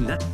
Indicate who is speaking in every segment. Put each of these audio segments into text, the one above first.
Speaker 1: That...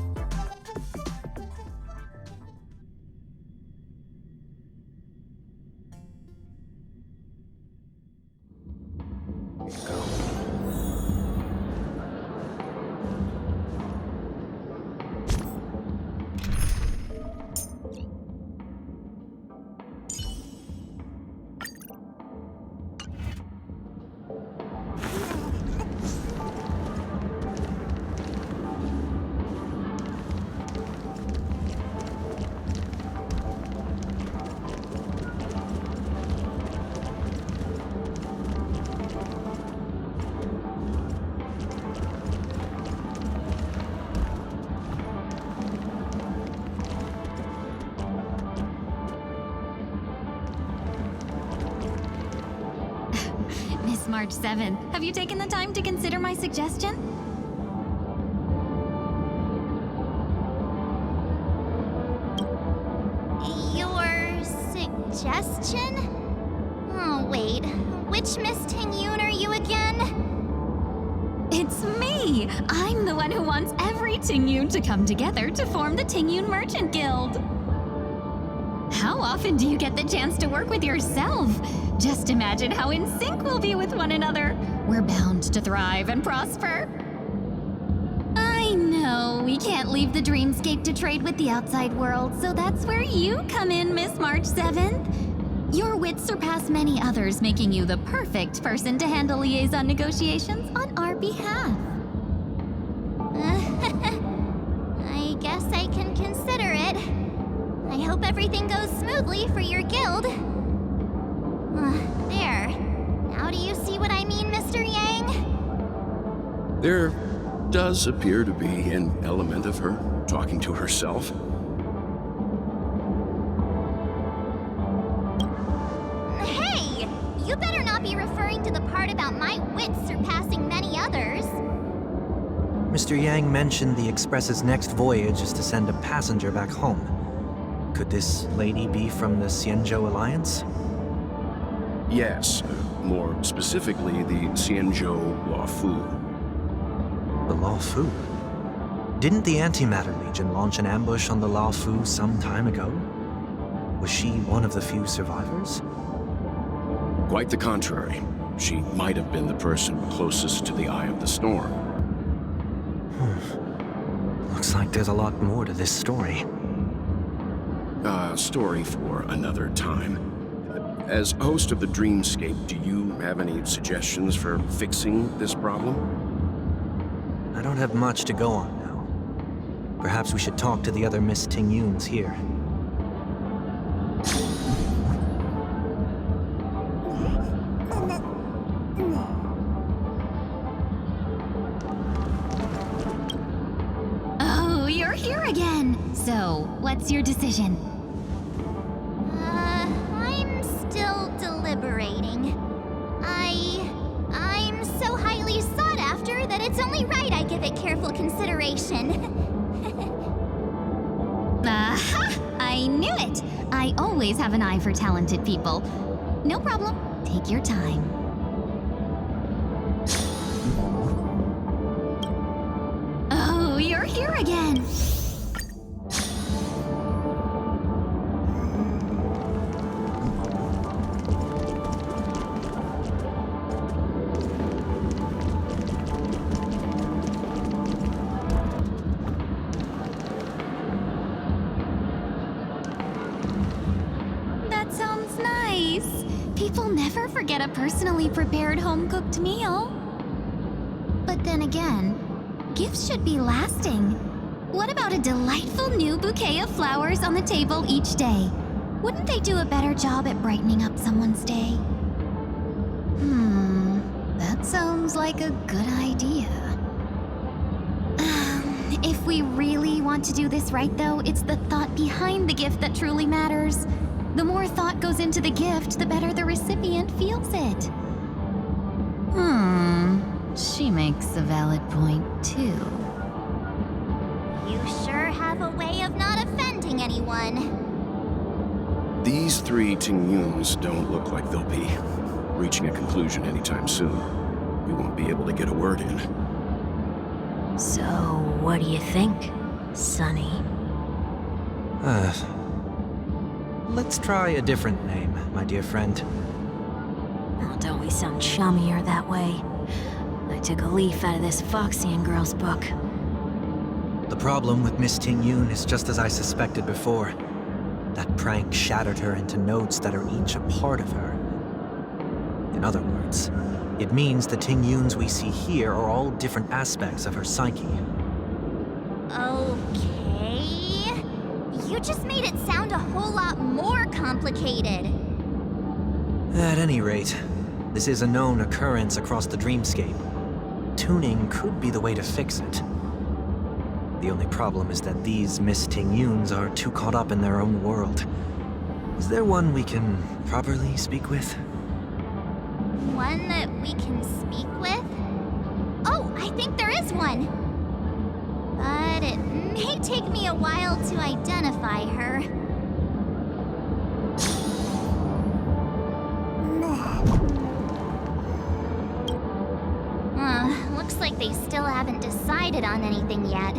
Speaker 2: March 7th. Have you taken the time to consider my suggestion?
Speaker 3: Your suggestion? Oh, wait. Which Miss Ting-yoon are you again?
Speaker 2: It's me! I'm the one who wants every Ting-yoon to come together to form the Ting-yoon Merchant Guild. How often do you get the chance to work with yourself? Just imagine how in sync we'll be with one another. We're bound to thrive and prosper. I know, we can't leave the dreamscape to trade with the outside world, so that's where you come in, Miss March 7th. Your wits surpass many others, making you the perfect person to handle liaison negotiations on our behalf.
Speaker 3: I guess I can consider it. I hope everything goes smoothly for your guild. There. Now do you see what I mean, Mr. Yang?
Speaker 1: There does appear to be an element of her talking to herself.
Speaker 3: Hey! You better not be referring to the part about my wits surpassing many others.
Speaker 4: Mr. Yang mentioned the Express's next voyage is to send a passenger back home. Could this lady be from the Xianzhou Alliance?
Speaker 1: Yes, more specifically the Xianzhou Luofu.
Speaker 4: The Luofu? Didn't the Antimatter Legion launch an ambush on the Luofu some time ago? Was she one of the few survivors?
Speaker 1: Quite the contrary. She might have been the person closest to the eye of the storm.
Speaker 4: Looks like there's a lot more to this story.
Speaker 1: Story for another time. As host of the Dreamscape, do you have any suggestions for fixing this problem?
Speaker 4: I don't have much to go on now. Perhaps we should talk to the other Miss Ting-yoons here.
Speaker 2: Oh, you're here again! So, what's your decision?
Speaker 3: I'm still deliberating. I'm so highly sought after that it's only right I give it careful consideration.
Speaker 2: Aha! I knew it! I always have an eye for talented people. No problem. Take your time. Oh, you're here again! People never forget a personally prepared home-cooked meal. But then again, gifts should be lasting. What about a delightful new bouquet of flowers on the table each day? Wouldn't they do a better job at brightening up someone's day? That sounds like a good idea. If we really want to do this right, though, it's the thought behind the gift that truly matters. The more thought goes into the gift, the better the recipient feels it. She makes a valid point, too.
Speaker 3: You sure have a way of not offending anyone.
Speaker 1: These three Ting-yoons don't look like they'll be reaching a conclusion anytime soon. We won't be able to get a word in.
Speaker 5: So, what do you think, Sonny?
Speaker 4: Let's try a different name, my dear friend.
Speaker 5: Oh, don't we sound chummier that way? I took a leaf out of this Foxian girl's book.
Speaker 4: The problem with Miss Ting-Yun is just as I suspected before. That prank shattered her into notes that are each a part of her. In other words, it means the Ting-Yuns we see here are all different aspects of her psyche.
Speaker 3: Okay. You just made it sound a whole lot more complicated.
Speaker 4: At any rate, this is a known occurrence across the dreamscape. Tuning could be the way to fix it. The only problem is that these Miss Ting-Yuns are too caught up in their own world. Is there one we can properly speak with?
Speaker 3: One that we can speak with? Oh, I think there is one. But it may take me a while to identify her. Looks like they still haven't decided on anything yet.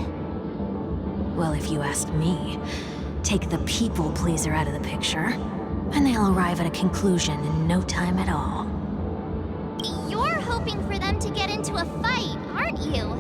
Speaker 5: Well, if you ask me, take the people pleaser out of the picture, and they'll arrive at a conclusion in no time at all.
Speaker 3: You're hoping for them to get into a fight, aren't you?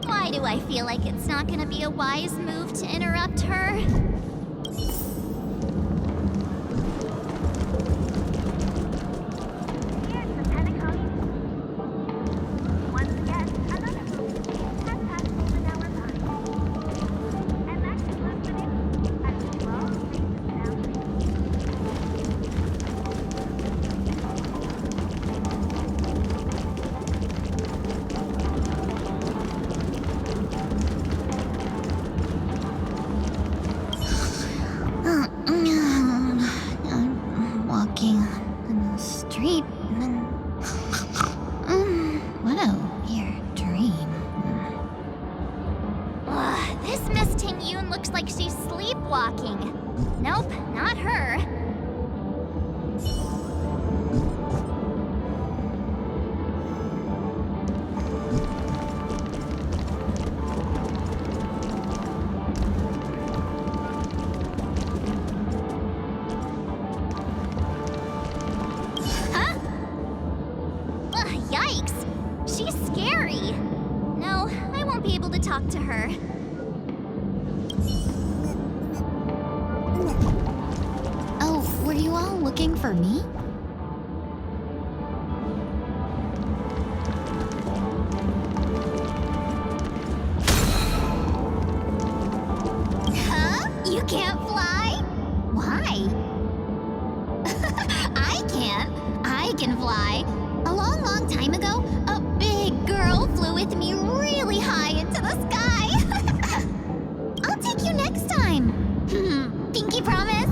Speaker 3: Why do I feel like it's not gonna be a wise move to interrupt her? Nope, not her. Huh? Yikes! She's scary. No, I won't be able to talk to her.
Speaker 2: Were you all looking for me? Huh? You can't fly? Why? I can't. I can fly. A long, long time ago, a big girl flew with me really high into the sky. I'll take you next time. Pinky promise?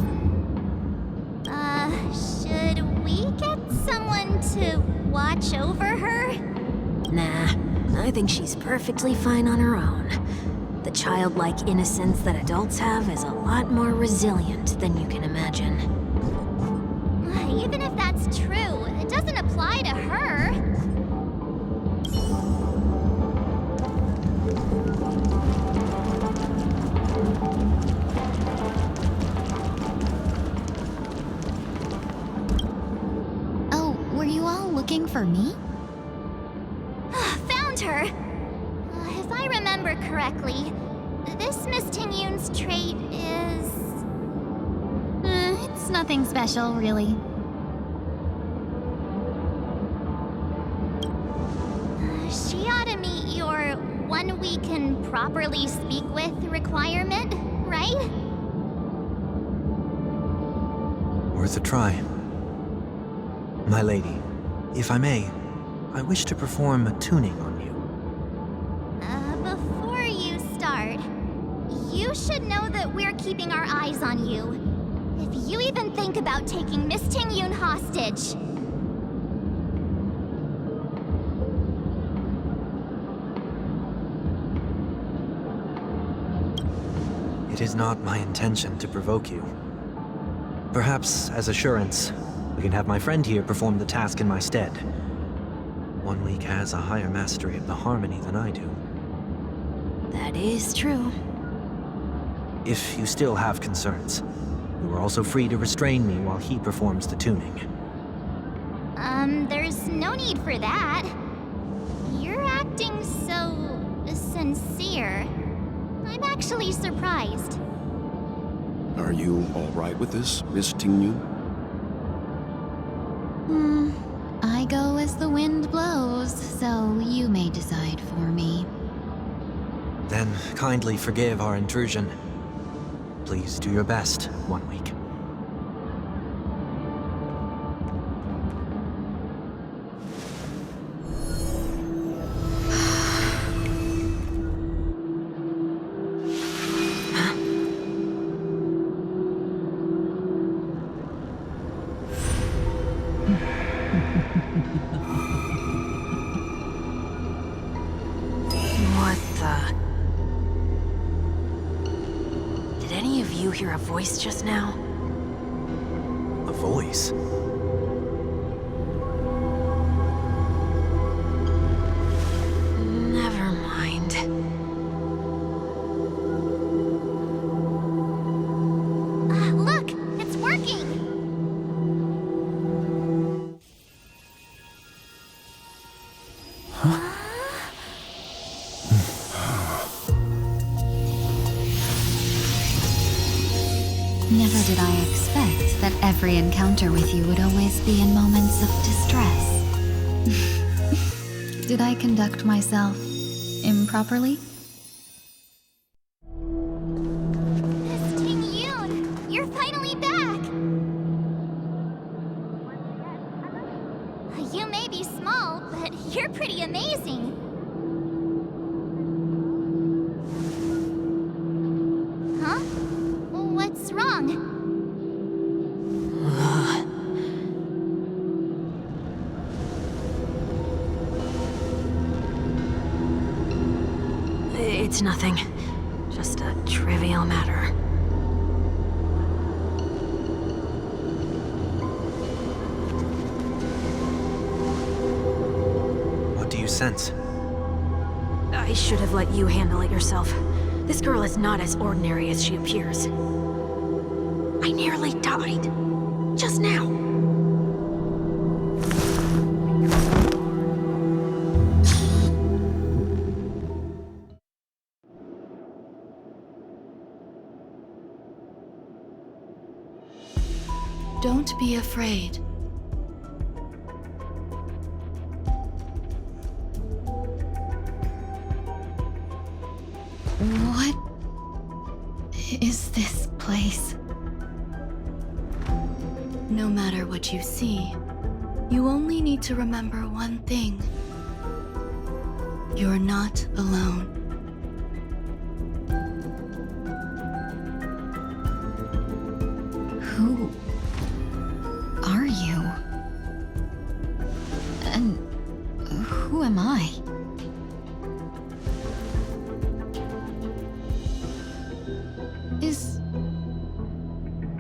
Speaker 2: Should we get someone to watch over her?
Speaker 5: Nah, I think she's perfectly fine on her own. The childlike innocence that adults have is a lot more resilient than you can imagine.
Speaker 3: that's true. It doesn't apply to her.
Speaker 2: Oh, were you all looking for me?
Speaker 3: Found her! If I remember correctly, this Miss Tingyun's trait is...
Speaker 2: It's nothing special, really.
Speaker 3: She ought to meet your one we can properly speak with requirement, right?
Speaker 4: Worth a try. My lady, if I may, I wish to perform a tuning on you.
Speaker 3: Before you start, you should know that we're keeping our eyes on you. If you even think about taking Miss Tingyun hostage.
Speaker 4: It is not my intention to provoke you. Perhaps, as assurance, we can have my friend here perform the task in my stead. One week has a higher mastery of the harmony than I do.
Speaker 5: That is true.
Speaker 4: If you still have concerns, you are also free to restrain me while he performs the tuning.
Speaker 3: There's no need for that. You're acting so... sincere. I'm actually surprised.
Speaker 1: Are you all right with this, Miss Tingyun?
Speaker 2: I go as the wind blows, so you may decide for me.
Speaker 4: Then kindly forgive our intrusion. Please do your best, One Week.
Speaker 5: What the... Did any of you hear a voice just now?
Speaker 4: A voice?
Speaker 5: Never mind.
Speaker 3: Look! It's working!
Speaker 2: Never did I expect that every encounter with you would always be in moments of distress. Did I conduct myself improperly?
Speaker 3: Miss Tingyun! You're finally back! You may be small, but you're pretty amazing. Huh? What's wrong?
Speaker 5: It's nothing. Just a trivial matter.
Speaker 4: What do you sense?
Speaker 5: I should have let you handle it yourself. This girl is not as ordinary as she appears. I nearly died. Just now.
Speaker 6: Don't be afraid.
Speaker 2: What is this place?
Speaker 6: No matter what you see, you only need to remember one thing. You're not alone.
Speaker 2: Who are you? And who am I?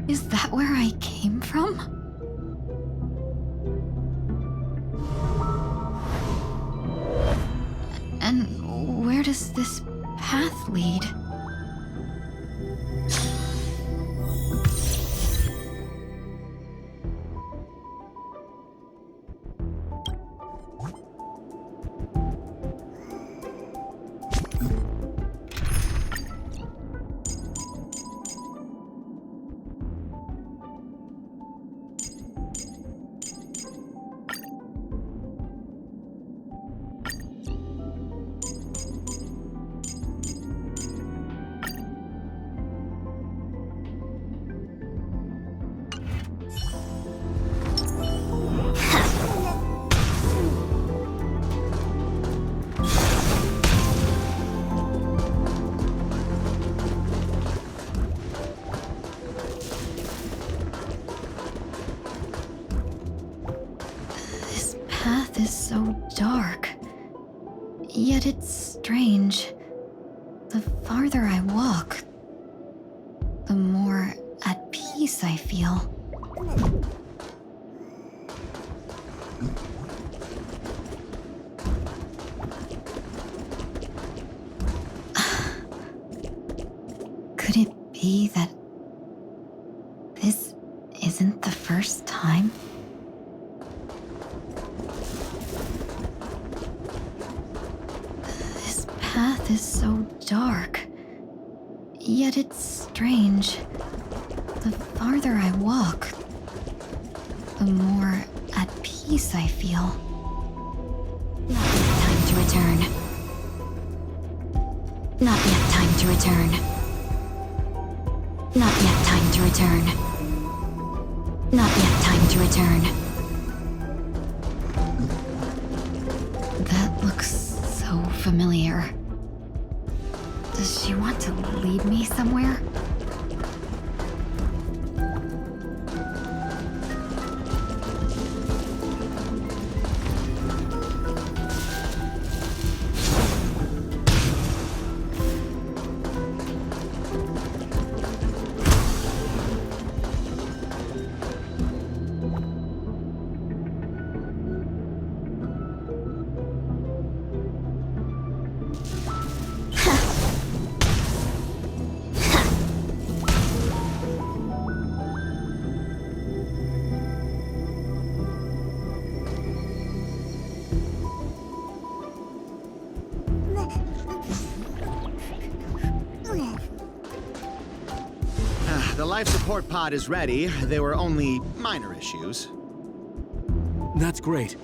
Speaker 2: Is that where I came from?
Speaker 6: lead. Path is so dark. Yet it's strange. The farther I walk, the more at peace I feel. Could it be that this isn't the first time? Path is so dark. Yet it's strange. The farther I walk, the more at peace I feel. Not yet time to return. Not yet time to return. Not yet time to return. Not yet time to return. That looks so familiar. Does she want to lead me somewhere?
Speaker 7: The life support pod is ready. There were only minor issues.
Speaker 8: That's great.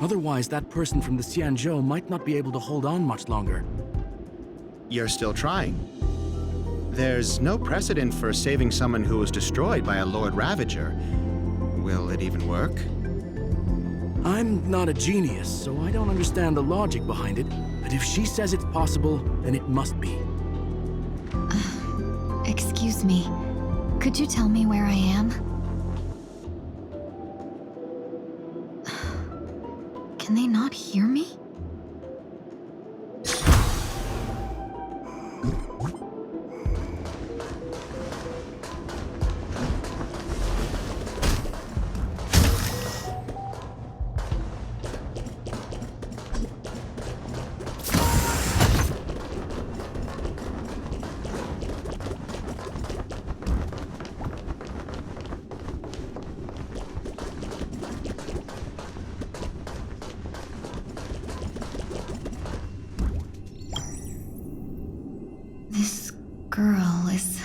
Speaker 8: Otherwise, that person from the Xianzhou might not be able to hold on much longer.
Speaker 7: You're still trying. There's no precedent for saving someone who was destroyed by a Lord Ravager. Will it even work?
Speaker 8: I'm not a genius, so I don't understand the logic behind it. But if she says it's possible, then it must be.
Speaker 2: Excuse me. Could you tell me where I am? Can they not hear me? This girl is...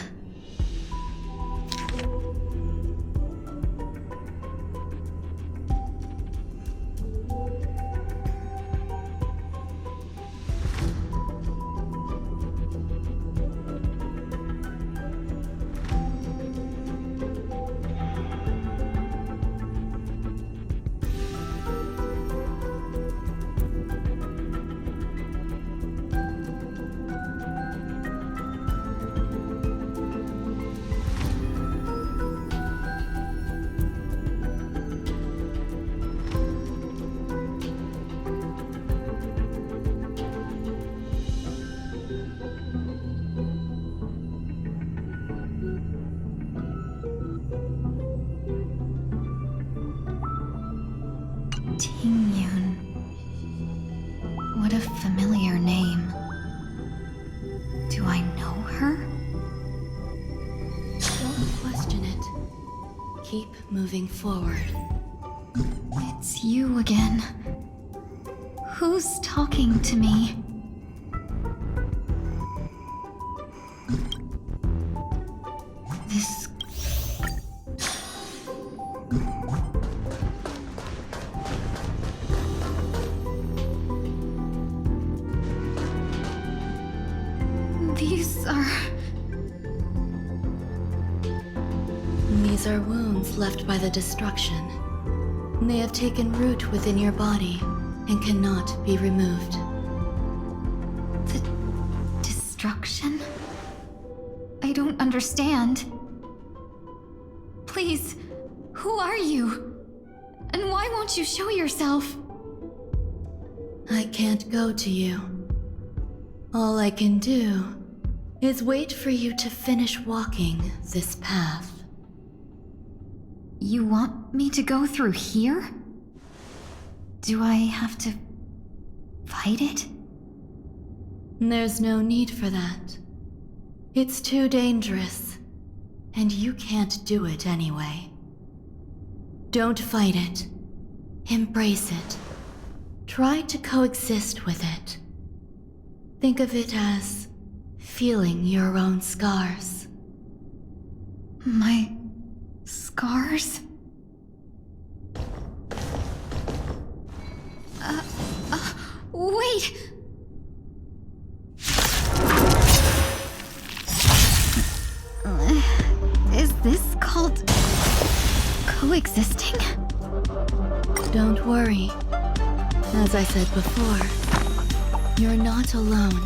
Speaker 9: keep moving forward.
Speaker 6: It's you again. Who's talking to me? This... These
Speaker 9: are wounds left by the destruction. They have taken root within your body and cannot be removed.
Speaker 6: The destruction? I don't understand. Please, who are you? And why won't you show yourself?
Speaker 9: I can't go to you. All I can do is wait for you to finish walking this path.
Speaker 6: You want me to go through here? Do I have to fight it?
Speaker 9: There's no need for that. It's too dangerous, and you can't do it anyway. Don't fight it. Embrace it. Try to coexist with it. Think of it as feeling your own scars.
Speaker 6: My scars? Wait! Is this called coexisting?
Speaker 9: Don't worry. As I said before, you're not alone.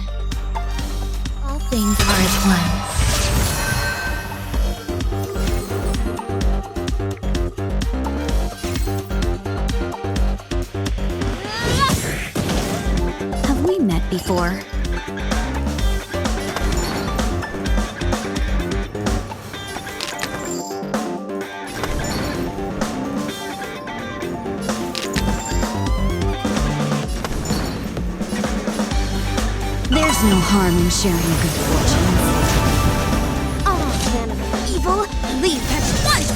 Speaker 9: All things are as one.
Speaker 2: Have we met before? There's no harm in sharing good fortune.
Speaker 3: All manner of evil, leave at once!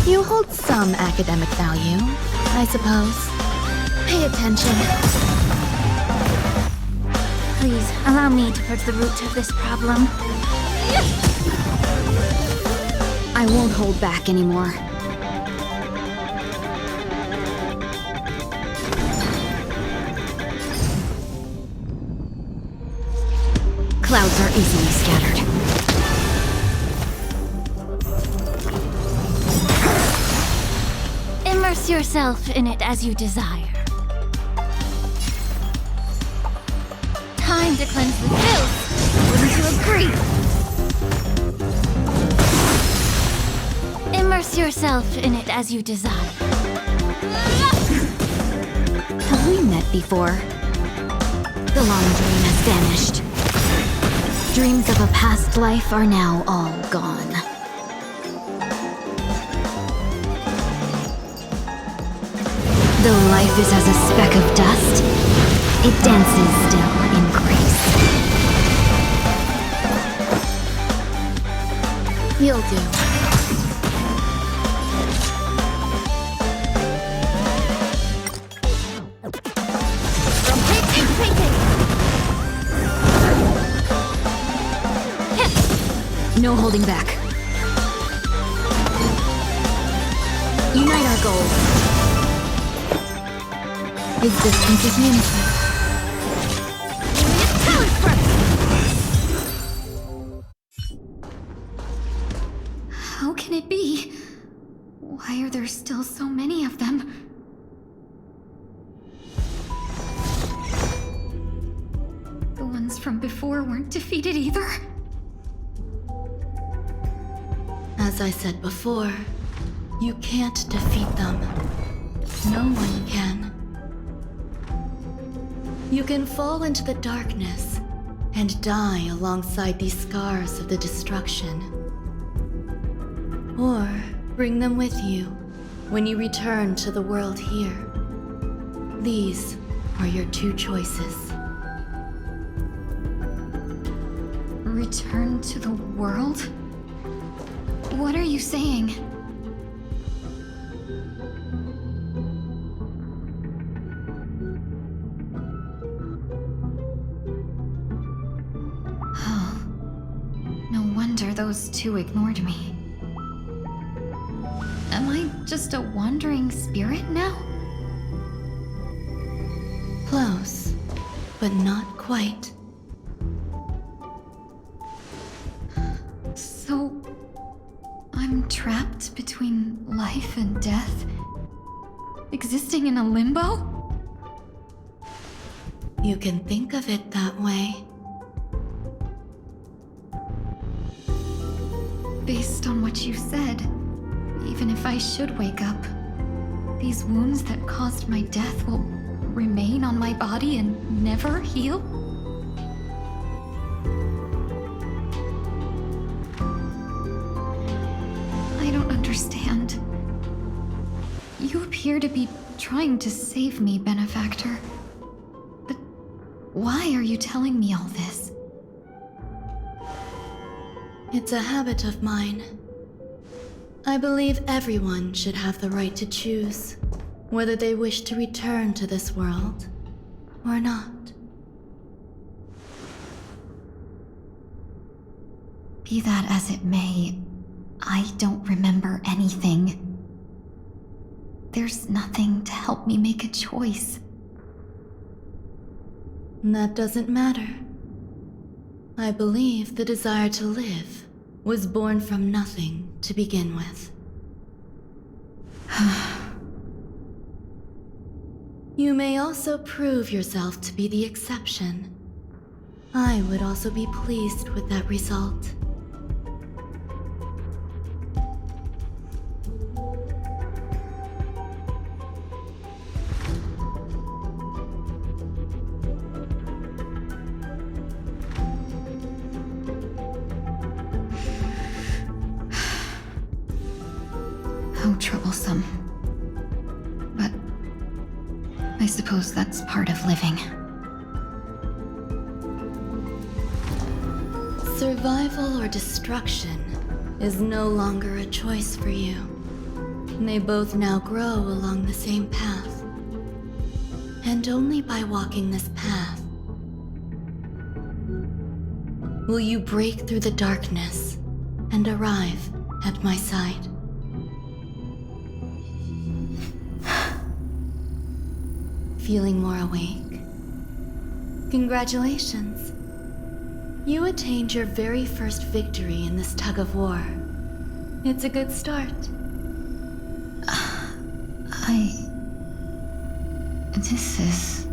Speaker 9: You hold some academic value, I suppose. Pay attention.
Speaker 3: Please, allow me to purge the root of this problem.
Speaker 2: I won't hold back anymore. Clouds are easily scattered.
Speaker 3: Immerse yourself in it as you desire. Time to cleanse the filth. Wouldn't you agree? Immerse yourself in it as you desire.
Speaker 2: Have we met before? The long dream has vanished. Dreams of a past life are now all gone. Though life is as a speck of dust, it dances still in grace.
Speaker 9: You'll do.
Speaker 2: No holding back. Unite our goals.
Speaker 9: Existence is meaningful.
Speaker 6: How can it be? Why are there still so many of them? The ones from before weren't defeated either?
Speaker 9: As I said before, you can't defeat them. No one can. You can fall into the darkness and die alongside these scars of the destruction. Or bring them with you when you return to the world here. These are your two choices.
Speaker 6: Return to the world? What are you saying? Oh. No wonder those two ignored me. Am I just a wandering spirit now?
Speaker 9: Close, but not quite.
Speaker 6: So, I'm trapped between life and death? Existing in a limbo?
Speaker 9: You can think of it that way.
Speaker 6: Based on what you said, even if I should wake up, these wounds that caused my death will remain on my body and never heal? I don't understand. You appear to be trying to save me, benefactor. But why are you telling me all this?
Speaker 9: It's a habit of mine. I believe everyone should have the right to choose whether they wish to return to this world or not.
Speaker 6: Be that as it may, I don't remember anything. There's nothing to help me make a choice.
Speaker 9: That doesn't matter. I believe the desire to live was born from nothing to begin with. You may also prove yourself to be the exception. I would also be pleased with that result.
Speaker 6: How troublesome. But I suppose that's part of living.
Speaker 9: Survival or destruction is no longer a choice for you. They both now grow along the same path. And only by walking this path will you break through the darkness and arrive at my side. Feeling more awake? Congratulations. You attained your very first victory in this tug of war. It's a good start.
Speaker 6: This is...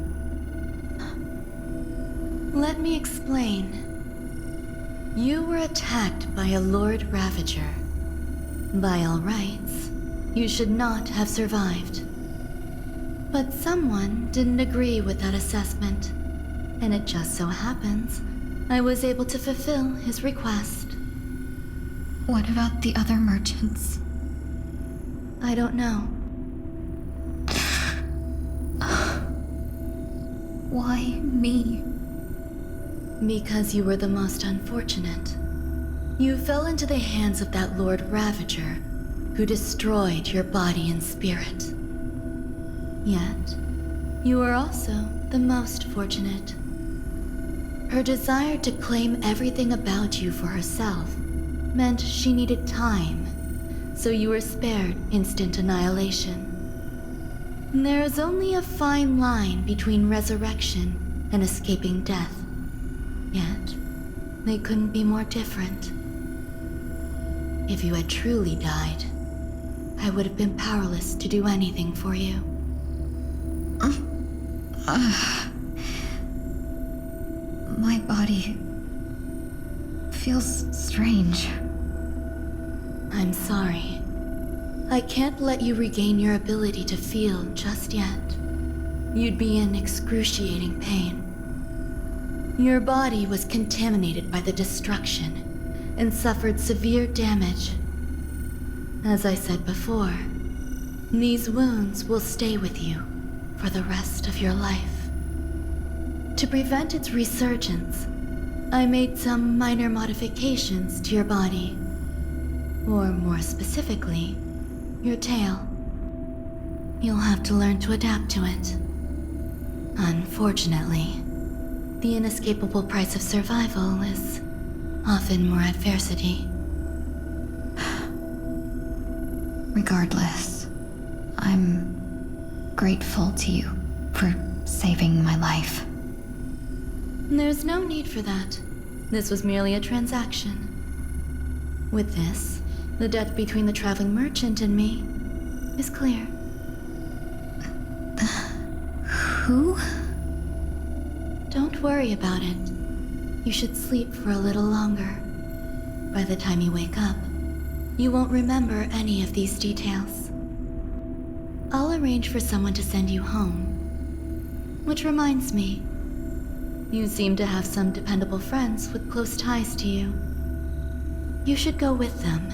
Speaker 9: Let me explain. You were attacked by a Lord Ravager. By all rights, you should not have survived. But someone didn't agree with that assessment, and it just so happens I was able to fulfill his request.
Speaker 6: What about the other merchants?
Speaker 9: I don't know.
Speaker 6: Why me?
Speaker 9: Because you were the most unfortunate. You fell into the hands of that Lord Ravager, who destroyed your body and spirit. Yet, you were also the most fortunate. Her desire to claim everything about you for herself meant she needed time, so you were spared instant annihilation. There is only a fine line between resurrection and escaping death. Yet, they couldn't be more different. If you had truly died, I would have been powerless to do anything for you.
Speaker 6: My body feels strange.
Speaker 9: I'm sorry. I can't let you regain your ability to feel just yet. You'd be in excruciating pain. Your body was contaminated by the destruction and suffered severe damage. As I said before, these wounds will stay with you for the rest of your life. To prevent its resurgence, I made some minor modifications to your body. Or more specifically, your tail. You'll have to learn to adapt to it. Unfortunately, the inescapable price of survival is often more adversity.
Speaker 6: Regardless, I'm grateful to you for saving my life.
Speaker 9: There's no need for that. This was merely a transaction. With this, the debt between the traveling merchant and me is clear.
Speaker 6: Who?
Speaker 9: Don't worry about it. You should sleep for a little longer. By the time you wake up, you won't remember any of these details. I'll arrange for someone to send you home. Which reminds me, you seem to have some dependable friends with close ties to you. You should go with them.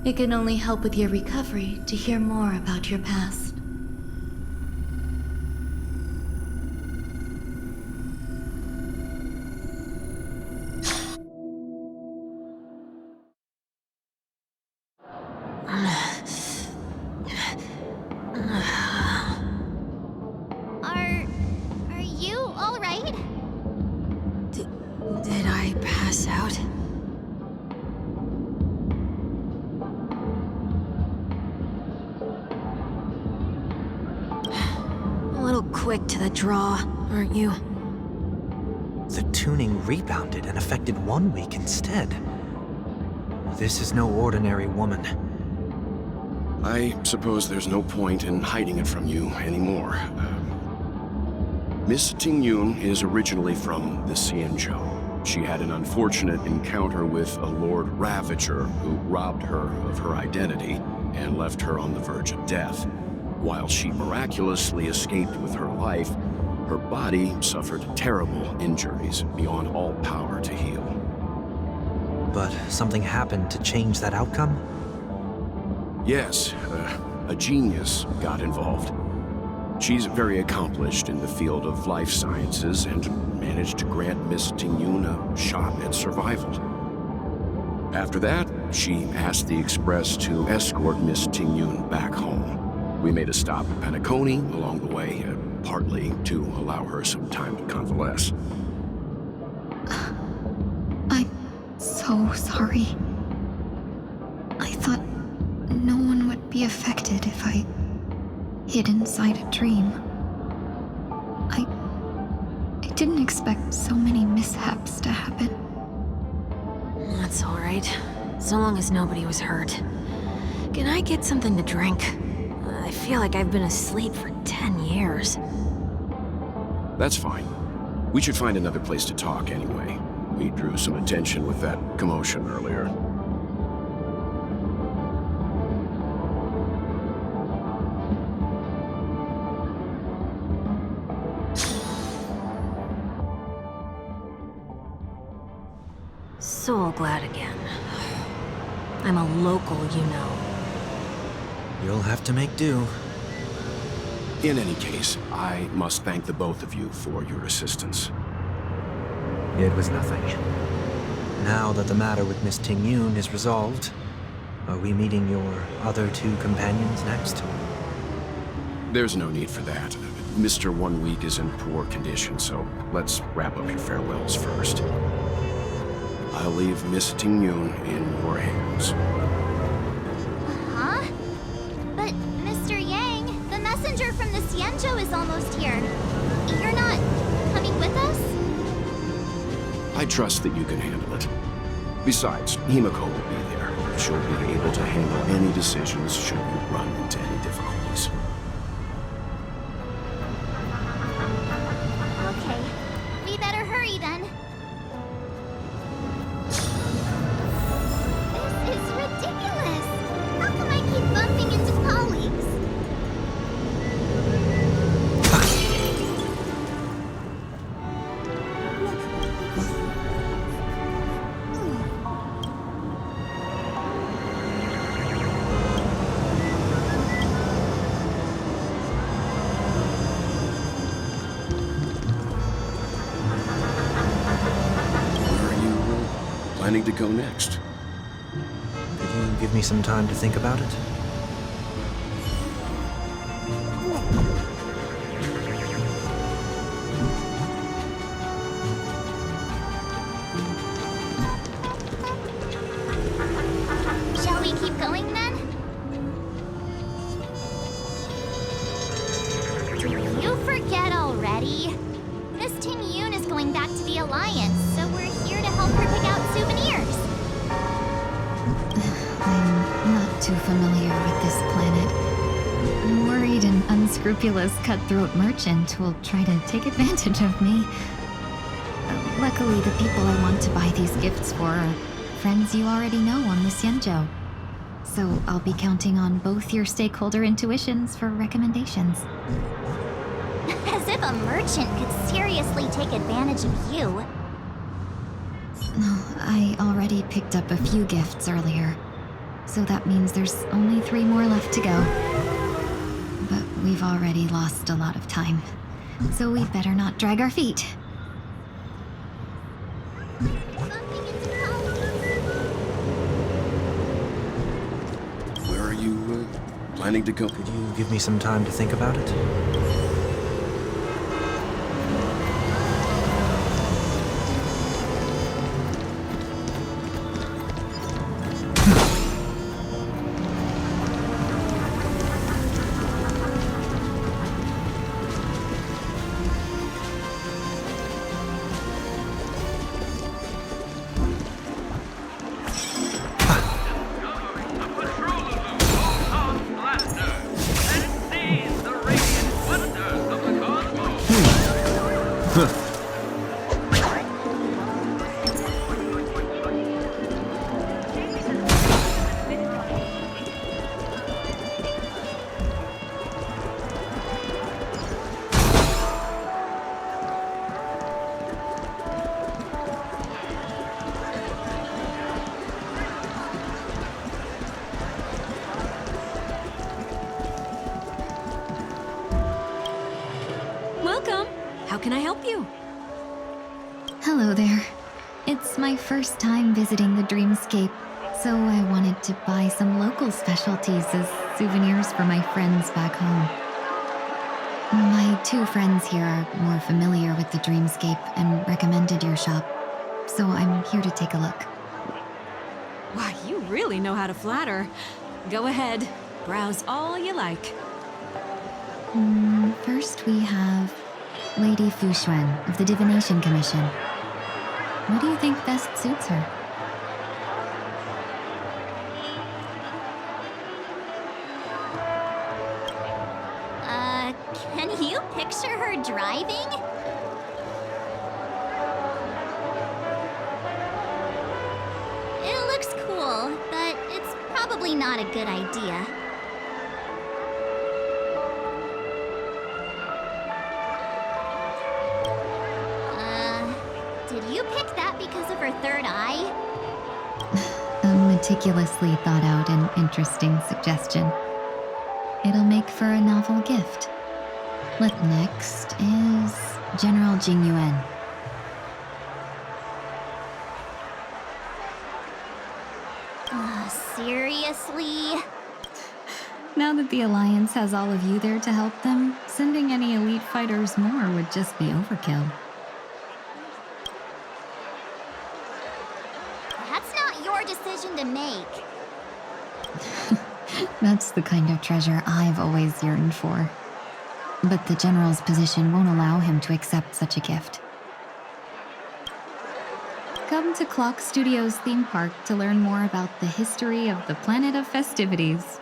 Speaker 9: It can only help with your recovery to hear more about your past.
Speaker 3: Are you all right?
Speaker 5: Did I pass out? A little quick to the draw, aren't you?
Speaker 4: The tuning rebounded and affected 1 week instead. This is no ordinary woman.
Speaker 1: I suppose there's no point in hiding it from you anymore. Miss Tingyun is originally from the Xianzhou. She had an unfortunate encounter with a Lord Ravager who robbed her of her identity and left her on the verge of death. While she miraculously escaped with her life, her body suffered terrible injuries beyond all power to heal.
Speaker 4: But something happened to change that outcome?
Speaker 1: Yes, a genius got involved. She's very accomplished in the field of life sciences and managed to grant Miss Tingyun a shot at survival. After that, she asked the Express to escort Miss Tingyun back home. We made a stop at Penacony along the way, partly to allow her some time to convalesce.
Speaker 6: I'm so sorry. I thought no one would be affected if I hid inside a dream. I didn't expect so many mishaps to happen.
Speaker 5: That's all right. So long as nobody was hurt. Can I get something to drink? I feel like I've been asleep for 10 years.
Speaker 1: That's fine. We should find another place to talk anyway. We drew some attention with that commotion earlier.
Speaker 5: So glad again. I'm a local, you know.
Speaker 4: You'll have to make do.
Speaker 1: In any case, I must thank the both of you for your assistance.
Speaker 4: It was nothing. Now that the matter with Miss Tingyun is resolved, are we meeting your other two companions next?
Speaker 1: There's no need for that. Mr. 1 Week is in poor condition, so let's wrap up your farewells first. I'll leave Miss Tingyun in your hands.
Speaker 3: Huh? But, Mr. Yang, the messenger from the Xianzhou is almost here. You're not coming with us?
Speaker 1: I trust that you can handle it. Besides, Himiko will be there. She'll be able to handle any decisions should you run into any difficulties.
Speaker 3: Okay. We better hurry then. This is ridiculous! How come I keep bumping into colleagues?
Speaker 1: planning to go next?
Speaker 4: Could you give me some time to think about it?
Speaker 3: Shall we keep going then? Did you forget already? Miss Ting Yun is going back to the Alliance, so we're here to help her pick out souvenirs.
Speaker 6: I'm not too familiar with this planet. I'm worried an unscrupulous cutthroat merchant will try to take advantage of me. Luckily, the people I want to buy these gifts for are friends you already know on the Xianzhou. So I'll be counting on both your stakeholder intuitions for recommendations.
Speaker 3: As if a merchant could seriously take advantage of you.
Speaker 6: I already picked up a few gifts earlier, so that means there's only 3 more left to go. But we've already lost a lot of time, so we'd better not drag our feet.
Speaker 1: Where are you planning to go?
Speaker 4: Could you give me some time to think about it?
Speaker 9: Welcome. How can I help you?
Speaker 6: Hello there. It's my first time visiting the Dreamscape, so I wanted to buy some local specialties as souvenirs for my friends back home. My 2 friends here are more familiar with the Dreamscape and recommended your shop, so I'm here to take a look.
Speaker 5: Why, you really know how to flatter. Go ahead. Browse all you like.
Speaker 6: First we have Lady Fu Xuan of the Divination Commission. What do you think best suits her?
Speaker 3: Can you picture her driving? It looks cool, but it's probably not a good idea. Did you pick that because of her third eye?
Speaker 6: A meticulously thought out and interesting suggestion. It'll make for a novel gift. What next is General Jing Yuan.
Speaker 3: Seriously?
Speaker 6: Now that the Alliance has all of you there to help them, sending any elite fighters more would just be overkill.
Speaker 3: That's not your decision to make.
Speaker 6: That's the kind of treasure I've always yearned for. But the General's position won't allow him to accept such a gift. Come to Clock Studios theme park to learn more about the history of the planet of festivities.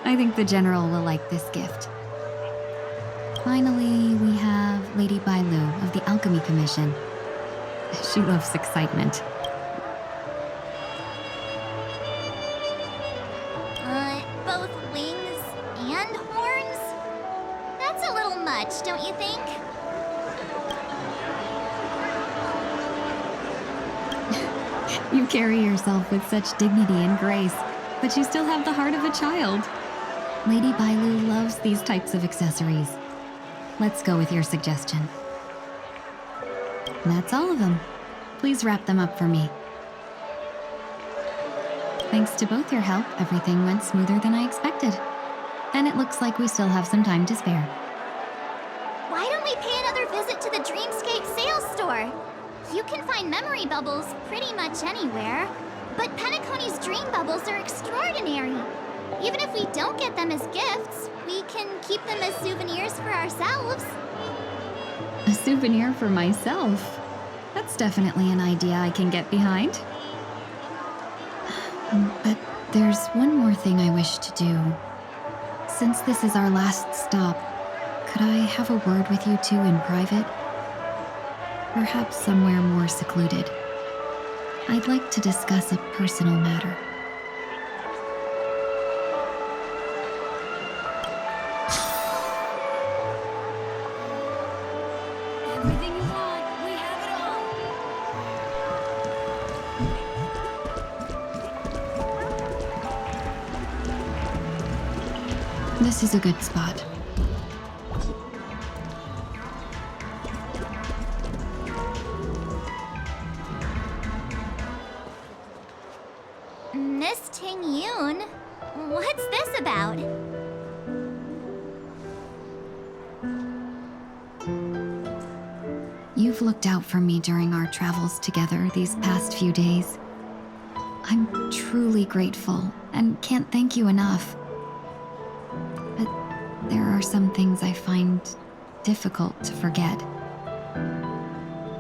Speaker 6: I think the General will like this gift. Finally, we have Lady Bailu of the Alchemy Commission. She loves excitement.
Speaker 3: Both wings and horns? That's a little much, don't you think?
Speaker 6: You carry yourself with such dignity and grace, but you still have the heart of a child. Lady Bailu loves these types of accessories. Let's go with your suggestion. That's all of them. Please wrap them up for me. Thanks to both your help, everything went smoother than I expected. And it looks like we still have some time to spare.
Speaker 3: Why don't we pay another visit to the Dreamscape sales store? You can find memory bubbles pretty much anywhere, but Penacony's dream bubbles are extraordinary. Even if we don't get them as gifts, we can keep them as souvenirs for ourselves.
Speaker 6: A souvenir for myself? That's definitely an idea I can get behind. But there's one more thing I wish to do. Since this is our last stop, could I have a word with you two in private? Perhaps somewhere more secluded. I'd like to discuss a personal matter.
Speaker 9: Everything you want, we have it all.
Speaker 6: This is a good spot.
Speaker 3: Miss Ting Yoon, what's this about?
Speaker 6: You've looked out for me during our travels together these past few days. I'm truly grateful and can't thank you enough. But there are some things I find difficult to forget.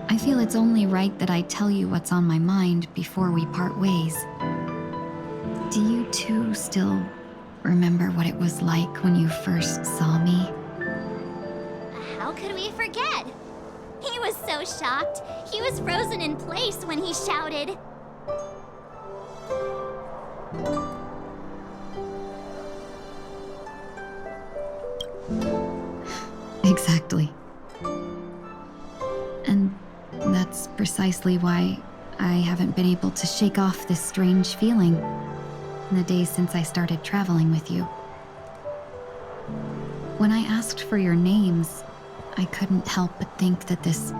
Speaker 6: I feel it's only right that I tell you what's on my mind before we part ways. Do you two still remember what it was like when you first saw me?
Speaker 3: How could we forget? He was so shocked. He was frozen in place when he shouted.
Speaker 6: Exactly. And that's precisely why I haven't been able to shake off this strange feeling in the days since I started traveling with you. When I asked for your names, I couldn't help but think that this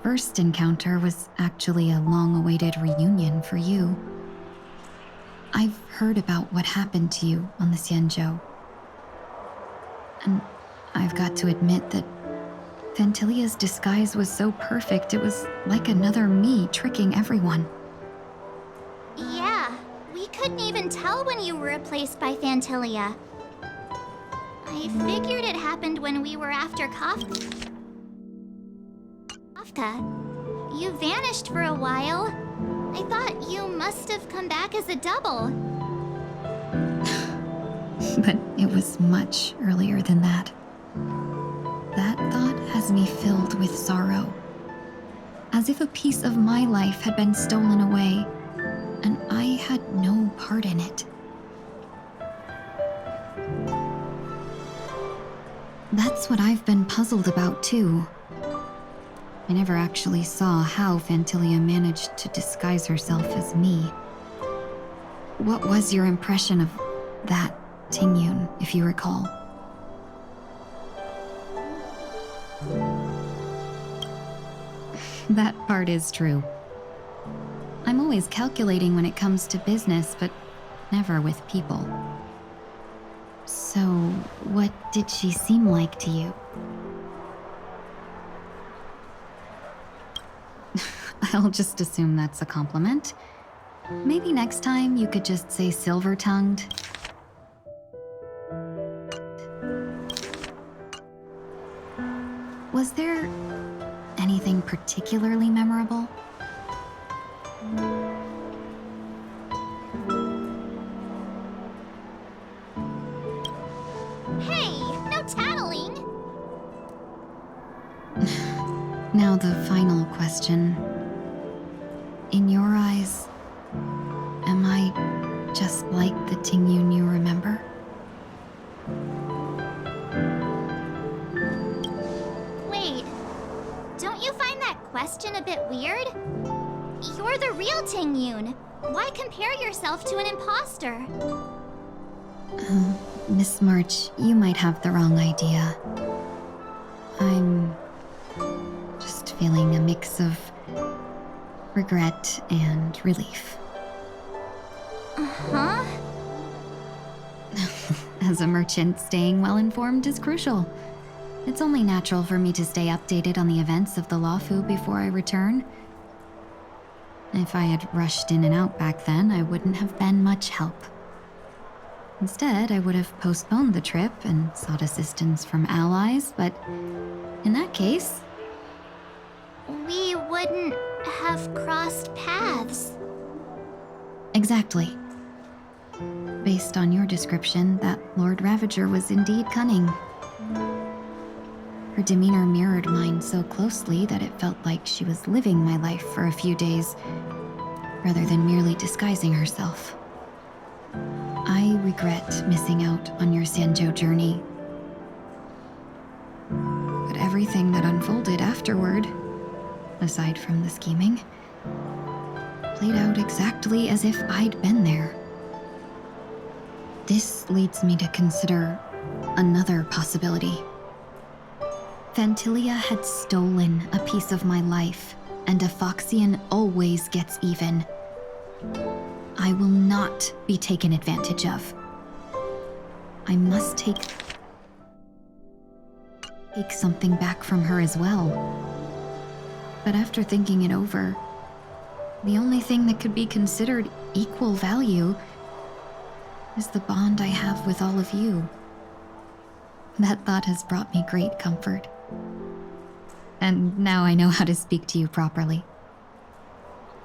Speaker 6: first encounter was actually a long-awaited reunion for you. I've heard about what happened to you on the Xianzhou. And I've got to admit that Phantilia's disguise was so perfect, it was like another me tricking everyone.
Speaker 3: Yeah, we couldn't even tell when you were replaced by Phantilia. I figured it happened when we were after Kafka. You vanished for a while. I thought you must have come back as a double.
Speaker 6: But it was much earlier than that. That thought has me filled with sorrow. As if a piece of my life had been stolen away, and I had no part in it. That's what I've been puzzled about, too. I never actually saw how Phantilia managed to disguise herself as me. What was your impression of that Tingyun, if you recall? That part is true. I'm always calculating when it comes to business, but never with people. So, what did she seem like to you? I'll just assume that's a compliment. Maybe next time you could just say silver-tongued. Was there anything particularly memorable?
Speaker 3: Hey, no tattling!
Speaker 6: Now the final question. In your eyes, am I just like the Tingyun you remember?
Speaker 3: Wait, don't you find that question a bit weird? You're the real Tingyun. Why compare yourself to an imposter?
Speaker 6: Miss March, you might have the wrong idea. I'm just feeling a mix of regret and relief.
Speaker 3: Huh?
Speaker 6: As a merchant, staying well informed is crucial. It's only natural for me to stay updated on the events of the Lawfu before I return. If I had rushed in and out back then, I wouldn't have been much help. Instead, I would have postponed the trip and sought assistance from allies, but in that case,
Speaker 3: We wouldn't have crossed paths.
Speaker 6: exactly. Based on your description, that Lord Ravager was indeed cunning. Her demeanor mirrored mine so closely that it felt like she was living my life for a few days, rather than merely disguising herself. I regret missing out on your Sanjo journey. But everything that unfolded afterward, aside from the scheming, played out exactly as if I'd been there. This leads me to consider another possibility. Phantilia had stolen a piece of my life, and a Foxian always gets even. I will not be taken advantage of. I must take something back from her as well. But after thinking it over, the only thing that could be considered equal value is the bond I have with all of you. That thought has brought me great comfort. And now I know how to speak to you properly.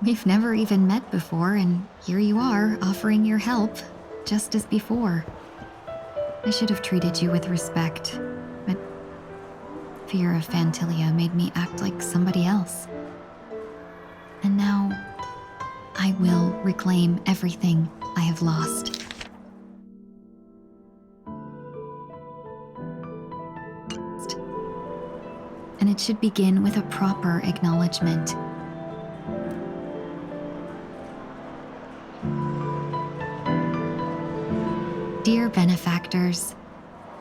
Speaker 6: We've never even met before, and here you are, offering your help, just as before. I should have treated you with respect, but fear of Phantilia made me act like somebody else. And now, I will reclaim everything I have lost. And it should begin with a proper acknowledgement. Dear benefactors,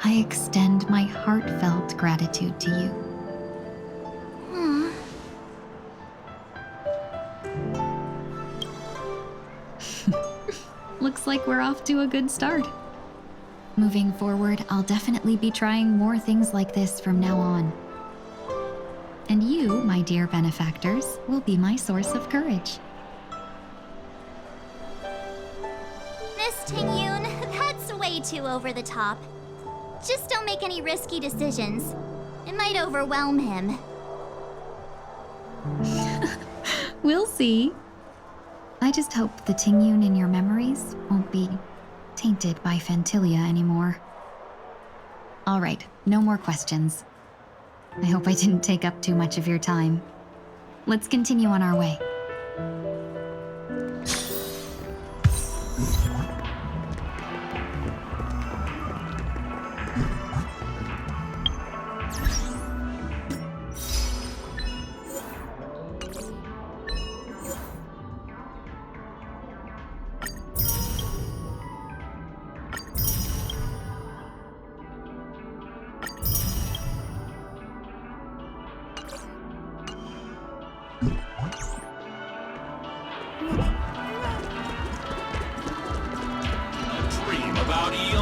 Speaker 6: I extend my heartfelt gratitude to you. Looks like we're off to a good start. Moving forward, I'll definitely be trying more things like this from now on. And you, my dear benefactors, will be my source of courage.
Speaker 3: Miss Ting-yoon, that's way too over the top. Just don't make any risky decisions. It might overwhelm him.
Speaker 6: We'll see. I just hope the Ting-yoon in your memories won't be tainted by Phantilia anymore. All right, no more questions. I hope I didn't take up too much of your time. Let's continue on our way.
Speaker 10: Dream about you.